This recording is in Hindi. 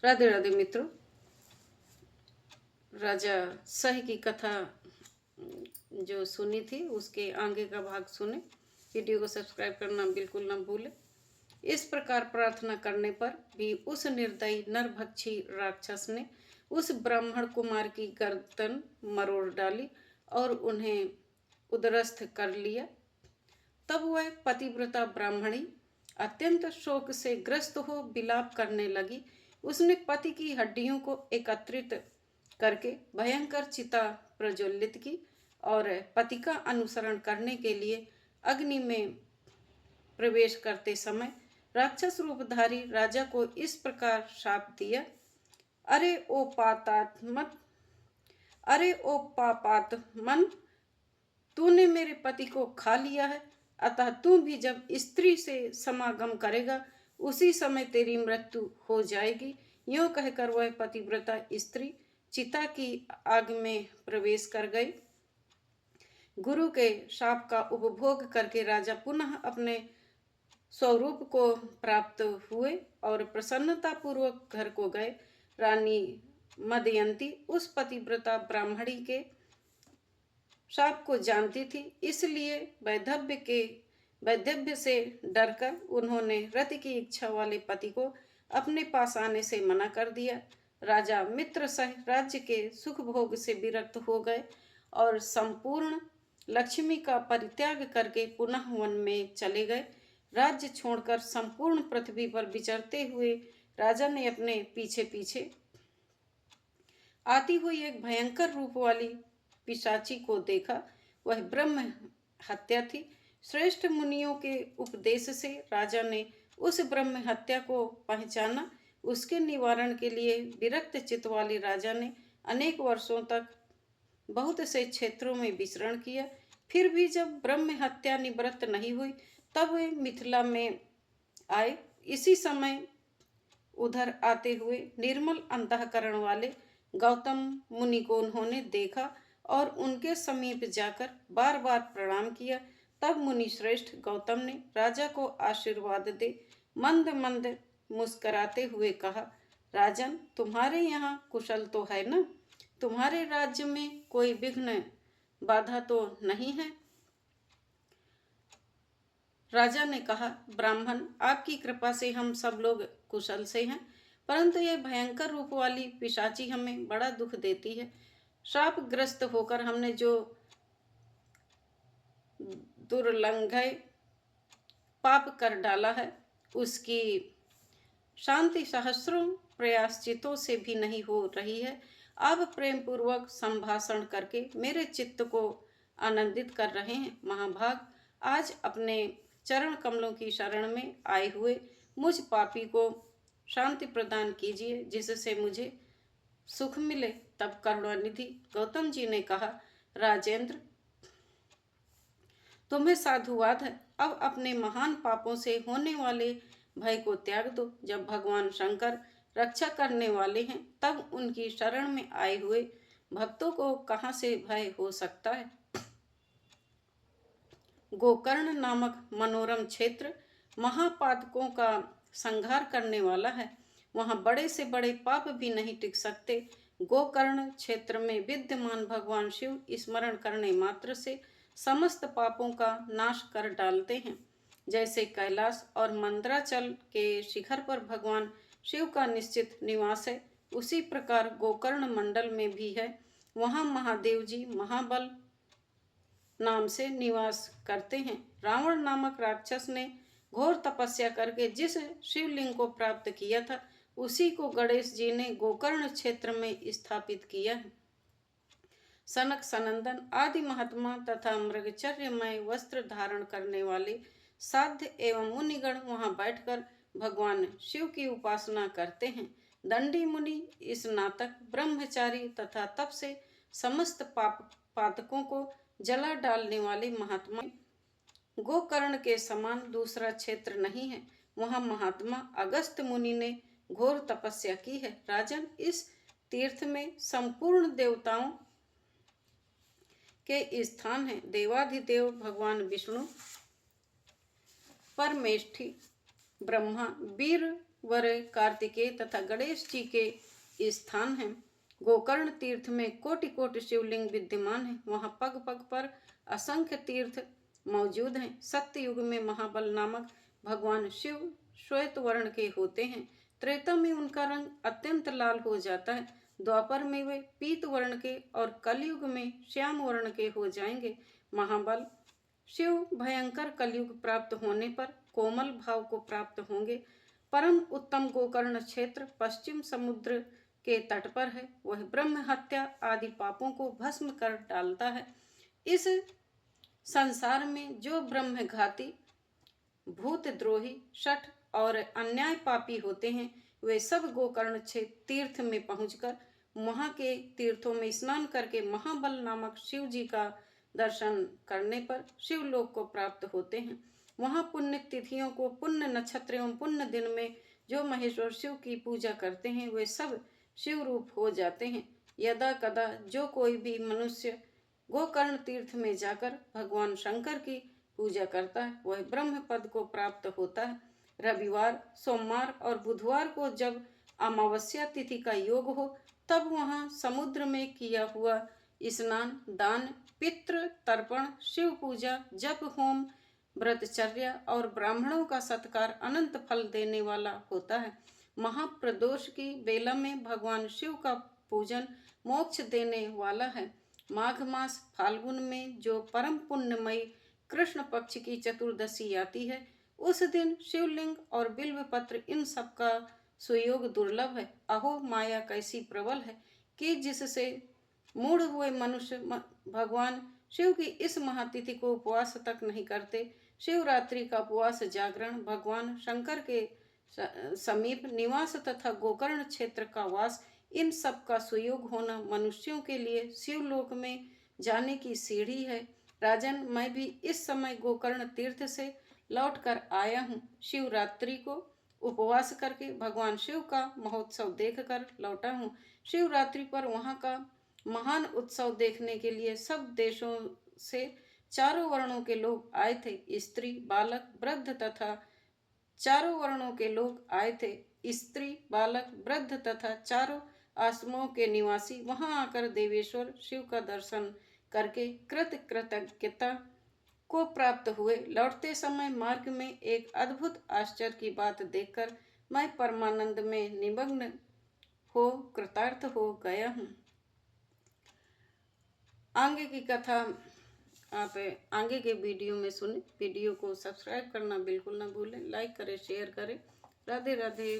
राधे राधे मित्रों। राजा सह की कथा जो सुनी थी उसके आगे का भाग सुने। वीडियो को सब्सक्राइब करना बिल्कुल ना भूलें। इस प्रकार प्रार्थना करने पर भी उस निर्दयी नरभक्षी राक्षस ने उस ब्राह्मण कुमार की गर्दन मरोड़ डाली और उन्हें उद्रस्त कर लिया। तब वह पतिव्रता ब्राह्मणी अत्यंत शोक से ग्रस्त हो विलाप करने लगी। उसने पति की हड्डियों को एकत्रित करके भयंकर चिता प्रज्वलित की और पति का अनुसरण करने के लिए अग्नि में प्रवेश करते समय राक्षस रूपधारी राजा को इस प्रकार शाप दिया। अरे ओ पातात्मत, अरे ओ पापात्मन, तूने मेरे पति को खा लिया है, अतः तू भी जब स्त्री से समागम करेगा उसी समय तेरी मृत्यु हो जाएगी। यूं कहकर वह पतिव्रता स्त्री चिता की आग में प्रवेश कर गई। गुरु के शाप का उपभोग करके राजा पुनः अपने स्वरूप को प्राप्त हुए और प्रसन्नता पूर्वक घर को गए। रानी मदयंती उस पतिव्रता ब्राह्मणी के शाप को जानती थी, इसलिए वैधव्य से डरकर उन्होंने रति की इच्छा वाले पति को अपने पास आने से मना कर दिया। राजा मित्र सह राज्य के सुख भोग से विरक्त हो गए और संपूर्ण लक्ष्मी का परित्याग करके पुनः वन में चले गए। राज्य छोड़कर संपूर्ण पृथ्वी पर विचरते हुए राजा ने अपने पीछे पीछे आती हुई एक भयंकर रूप वाली पिशाची को देखा। वह ब्रह्म हत्या थी। श्रेष्ठ मुनियों के उपदेश से राजा ने उस ब्रह्म हत्या को पहचाना। उसके निवारण के लिए विरक्त चित्त वाले राजा ने अनेक वर्षों तक बहुत से क्षेत्रों में विचरण किया। फिर भी जब ब्रह्म हत्या निवृत्त नहीं हुई तब वे मिथिला में आए। इसी समय उधर आते हुए निर्मल अंतःकरण वाले गौतम मुनि को उन्होंने देखा और उनके समीप जाकर बार बार प्रणाम किया। तब मुनि श्रेष्ठ गौतम ने राजा को आशीर्वाद दे मंद मंद मुस्कराते हुए कहा, राजन, तुम्हारे यहाँ कुशल तो है ना? तुम्हारे राज्य में कोई विघ्न बाधा तो नहीं है? राजा ने कहा, ब्राह्मण, आपकी कृपा से हम सब लोग कुशल से हैं, परंतु यह भयंकर रूप वाली पिशाची हमें बड़ा दुख देती है। शापग्रस्त होकर हमने जो दुर्लंघय पाप कर डाला है उसकी शांति सहस्रों प्रयाश्चितों से भी नहीं हो रही है। आप प्रेम पूर्वक संभाषण करके मेरे चित्त को आनंदित कर रहे हैं। महाभाग, आज अपने चरण कमलों की शरण में आए हुए मुझ पापी को शांति प्रदान कीजिए, जिससे मुझे सुख मिले। तब करुणानिधि गौतम जी ने कहा, राजेंद्र, तुम्हें साधुवाद है। अब अपने महान पापों से होने वाले भय को त्याग दो। जब भगवान शंकर रक्षा करने वाले हैं तब उनकी शरण में आए हुए भक्तों को कहाँ से भय हो सकता है। गोकर्ण नामक मनोरम क्षेत्र महापातकों का संहार करने वाला है। वहां बड़े से बड़े पाप भी नहीं टिक सकते। गोकर्ण क्षेत्र में विद्यमान भगवान शिव स्मरण करने मात्र से समस्त पापों का नाश कर डालते हैं। जैसे कैलाश और मंदराचल के शिखर पर भगवान शिव का निश्चित निवास है, उसी प्रकार गोकर्ण मंडल में भी है। वहां महादेव जी महाबल नाम से निवास करते हैं। रावण नामक राक्षस ने घोर तपस्या करके जिस शिवलिंग को प्राप्त किया था उसी को गणेश जी ने गोकर्ण क्षेत्र में स्थापित किया है। सनक सनंदन आदि महात्मा तथा मृगचर्यमय वस्त्र धारण करने वाले साध्य एवं मुनिगण वहां बैठकर भगवान शिव की उपासना करते हैं। दंडी मुनि स्नातक ब्रह्मचारी तथा तप से समस्त पातकों को जला डालने वाले महात्मा। गोकर्ण के समान दूसरा क्षेत्र नहीं है। वहां महात्मा अगस्त मुनि ने घोर तपस्या की है। राजन, इस तीर्थ में संपूर्ण देवताओं के स्थान है। देवाधिदेव भगवान विष्णु, परमेष्ठी, ब्रह्मा, वीर वर कार्तिकेय तथा गणेश जी के स्थान हैं। गोकर्ण तीर्थ में कोटि कोटि शिवलिंग विद्यमान हैं। वहाँ पग पग पर असंख्य तीर्थ मौजूद हैं। सत्य युग में महाबल नामक भगवान शिव श्वेत वर्ण के होते हैं। त्रेता में उनका रंग अत्यंत लाल हो जाता है। द्वापर में वे पीत वर्ण के और कलयुग में श्याम वर्ण के हो जाएंगे। महाबल शिव भयंकर कलयुग प्राप्त होने पर कोमल भाव को प्राप्त होंगे। परम उत्तम गोकर्ण क्षेत्र पश्चिम समुद्र के तट पर है। वह ब्रह्म हत्या आदि पापों को भस्म कर डालता है। इस संसार में जो ब्रह्मघाती, भूतद्रोही, शठ और अन्याय पापी होते हैं, वे सब गोकर्ण तीर्थ में पहुंचकर वहाँ के तीर्थों में स्नान करके महाबल नामक शिव जी का दर्शन करने पर शिवलोक को प्राप्त होते हैं। वहाँ पुण्य तिथियों को, पुण्य नक्षत्र एवं पुण्य दिन में जो महेश्वर शिव की पूजा करते हैं, वे सब शिव रूप हो जाते हैं। यदा कदा जो कोई भी मनुष्य गोकर्ण तीर्थ में जाकर भगवान शंकर की पूजा करता है, वह ब्रह्म पद को प्राप्त होता है। रविवार, सोमवार और बुधवार को जब अमावस्या तिथि का योग हो, तब वहाँ समुद्र में किया हुआ स्नान, दान, पितृ तर्पण, शिव पूजा, जप, होम, व्रतचर्या और ब्राह्मणों का सत्कार अनंत फल देने वाला होता है। महाप्रदोष की बेला में भगवान शिव का पूजन मोक्ष देने वाला है। माघ मास फाल्गुन में जो परम पुण्यमयी कृष्ण पक्ष की चतुर्दशी आती है, उस दिन शिवलिंग और बिल्व पत्र इन सब का सुयोग दुर्लभ है। अहो माया कैसी प्रबल है कि जिससे मूढ़ हुए मनुष्य भगवान शिव की इस महातिथि को उपवास तक नहीं करते। शिवरात्रि का उपवास, जागरण, भगवान शंकर के समीप निवास तथा गोकर्ण क्षेत्र का वास, इन सब का सुयोग होना मनुष्यों के लिए शिवलोक में जाने की सीढ़ी है। राजन, मैं भी इस समय गोकर्ण तीर्थ से लौट कर आया हूँ। शिवरात्रि को उपवास करके भगवान शिव का महोत्सव देखकर लौटा हूँ। शिवरात्रि पर वहाँ का महान उत्सव देखने के लिए सब देशों से चारों वर्णों के लोग आए थे। स्त्री, बालक, वृद्ध तथा चारों वर्णों के लोग आए थे। स्त्री, बालक, वृद्ध तथा चारों आश्रमों के निवासी वहां आकर देवेश्वर शिव का दर्शन करके कृतज्ञता को प्राप्त हुए। लौटते समय मार्ग में एक अद्भुत आश्चर्य की बात देखकर मैं परमानंद में निमग्न हो कृतार्थ हो गया हूँ। आगे की कथा आप आगे के वीडियो में सुने। वीडियो को सब्सक्राइब करना बिल्कुल ना भूलें, लाइक करें, शेयर करें। राधे राधे।